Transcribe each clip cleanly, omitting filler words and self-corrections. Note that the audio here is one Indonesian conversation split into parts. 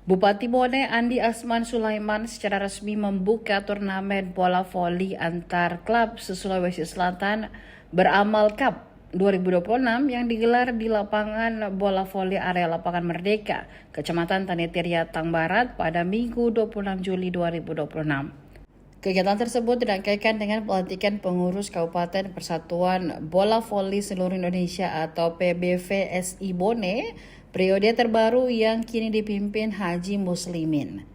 Bupati Bone Andi Asman Sulaiman secara resmi membuka turnamen bola voli antar klub se-Sulawesi Selatan Beramal Cup 2026 yang digelar di lapangan bola voli area Lapangan Merdeka, Kecamatan Tanitiria Tang Barat pada Minggu 26 Juli 2026. Kegiatan tersebut dirangkaikan dengan pelantikan pengurus Kabupaten Persatuan Bola Voli Seluruh Indonesia atau PBVSI Bone periode terbaru yang kini dipimpin Haji Muslimin.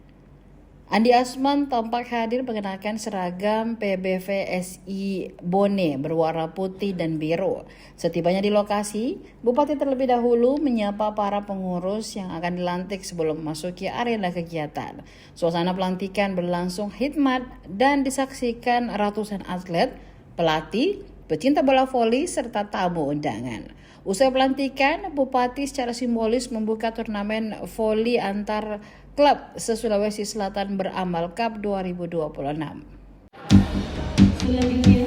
Andi Asman tampak hadir mengenakan seragam PBVSI Bone berwarna putih dan biru. Setibanya di lokasi, Bupati terlebih dahulu menyapa para pengurus yang akan dilantik sebelum memasuki arena kegiatan. Suasana pelantikan berlangsung hikmat dan disaksikan ratusan atlet, pelatih, pecinta bola voli serta tamu undangan. Usai pelantikan, Bupati secara simbolis membuka turnamen voli antar klub se-Sulawesi Selatan Beramal Cup 2026. Selanjutnya,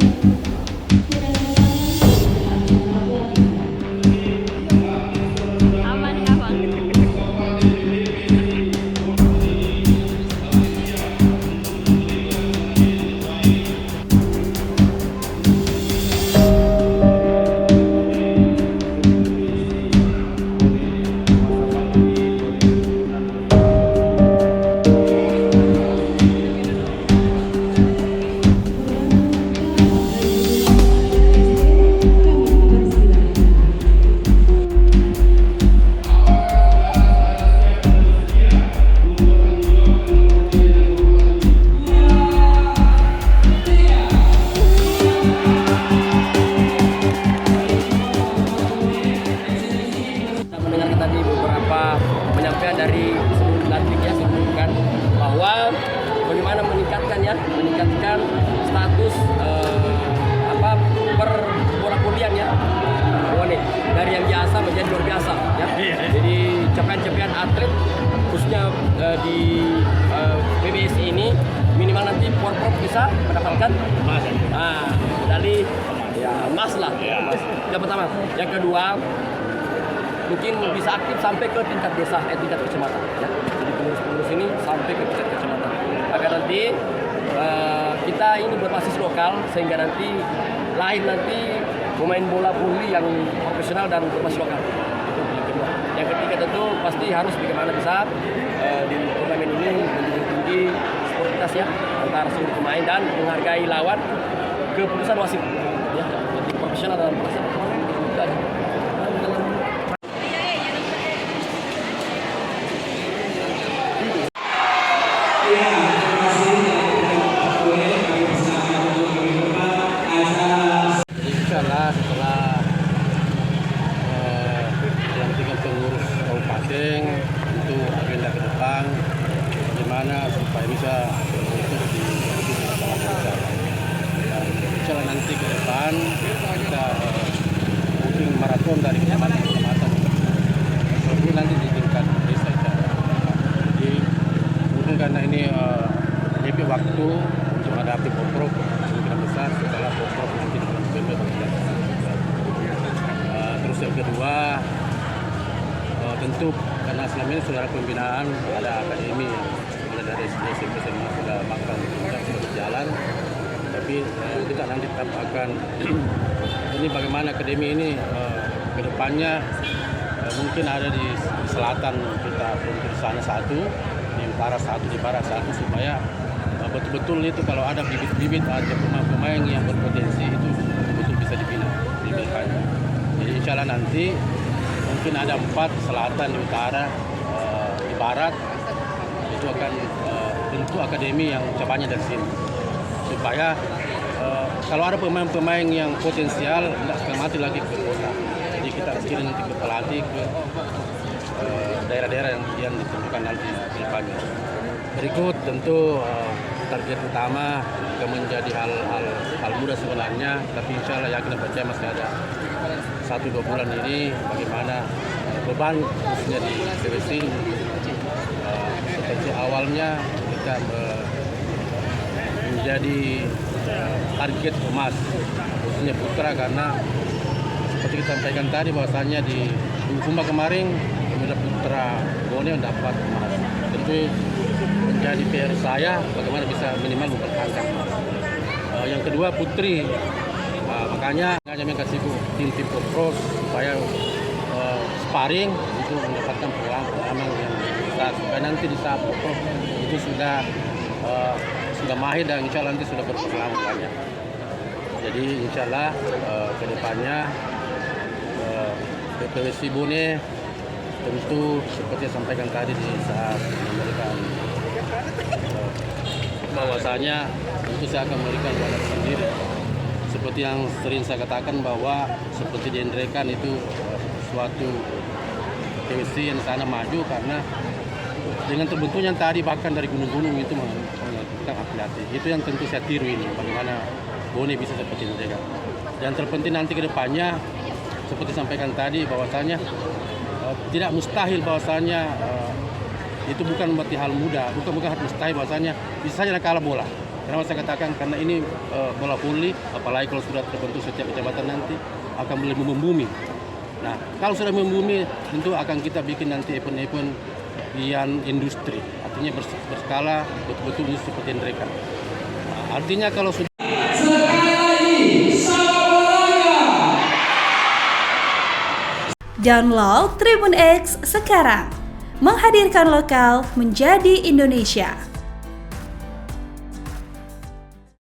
mendengarkan tadi beberapa penyampaian dari seluruh pelantik ya, sebutkan bahwa bagaimana meningkatkan status per bola volian ya, dari yang biasa menjadi luar biasa ya. Jadi capaian-capaian atlet khususnya di PBSI ini minimal nanti Porprov bisa mendapatkan medali emas lah. Yang pertama, yang kedua mungkin bisa aktif sampai ke tingkat desa, tingkat kecamatan. Ya. Jadi pengurus-pengurus ini sampai ke tingkat kecamatan. Agar nanti kita ini berbasis lokal sehingga nanti lahir nanti pemain bola voli yang profesional dan berbasis lokal. Itu yang kedua. Yang ketiga tentu pasti harus bagaimana bisa di turnamen ini menjunjung tinggi sportivitas ya antara seluruh pemain dan menghargai lawan keputusan wasit. Ya, jadi profesional dalam proses. Setelah pelantikan pengurus kabupaten itu agenda ke depan bagaimana supaya bisa mengikuti di masyarakat. Dan insyaallah nanti ke depan kita mungkin maraton dari kecamatan ke kecamatan. Tapi nanti di tingkat desa saja. Jadi mungkin karena ini lebih waktu untuk menghadapi Porprov kemungkinan besar setelah Porprov nanti di bulan November. Terus yang kedua tentu karena selama ini saudara pembinaan ada akademi mulai dari SMP SMA sudah makan sudah berjalan, tapi kita nanti tetap akan ini bagaimana akademi ini ke depannya mungkin ada di selatan kita di sana satu, di utara satu, di barat satu supaya betul-betul itu kalau ada bibit-bibit ada pemain-pemain yang berpotensi itu betul-betul bisa dibina. Jadi insya Allah nanti mungkin ada 4 selatan, di utara, di barat itu akan tentu akademi yang cabangnya dari sini supaya kalau ada pemain-pemain yang potensial tidak setengah mati lagi ke kota. Jadi kita kirim nanti ke pelatih ke daerah-daerah yang ditentukan nanti di depannya. Berikut tentu target utama juga menjadi hal mudah sebenarnya, tapi insya Allah yakin dan percaya masih ada 1-2 bulan ini bagaimana beban khususnya di PBSI seperti awalnya kita menjadi target emas khususnya putra, karena seperti kita sampaikan tadi bahwasanya di Kumba kemarin pemuda putra Bone dapat emas. tentu menjadi PR saya bagaimana bisa minimal mempertahankan. Yang kedua putri, makanya kami kasih tim pro supaya sparring itu mendapatkan pengalaman yang besar supaya nanti di saat pro itu sudah mahir dan insya Allah nanti sudah berpengalaman banyak. Jadi insya Allah ke depannya PPWC Bone tentu seperti yang sampaikan tadi di saat memberikan bahwasanya tentu saya akan memberikan pada sendiri. Seperti yang sering saya katakan bahwa seperti di Indrekan itu suatu PPWC yang sana maju karena dengan terbentuknya tadi bahkan dari gunung-gunung itu mengatakan hati-hati. Itu yang tentu saya tiru ini bagaimana Bone bisa seperti mereka. Dan terpenting nanti ke depannya seperti sampaikan tadi bahwasanya tidak mustahil bahwasanya itu bukan berarti hal mudah, bukan hal mustahil bahwasanya bisa saja kalah bola. Kenapa saya katakan karena ini bola voli, apalagi kalau sudah terbentuk setiap kecamatan nanti akan boleh membumi. Nah, kalau sudah membumi tentu akan kita bikin nanti event-event yang industri, artinya berskala betul-betul seperti mereka. Nah, artinya kalau sudah Download Tribun X sekarang, menghadirkan lokal menjadi Indonesia.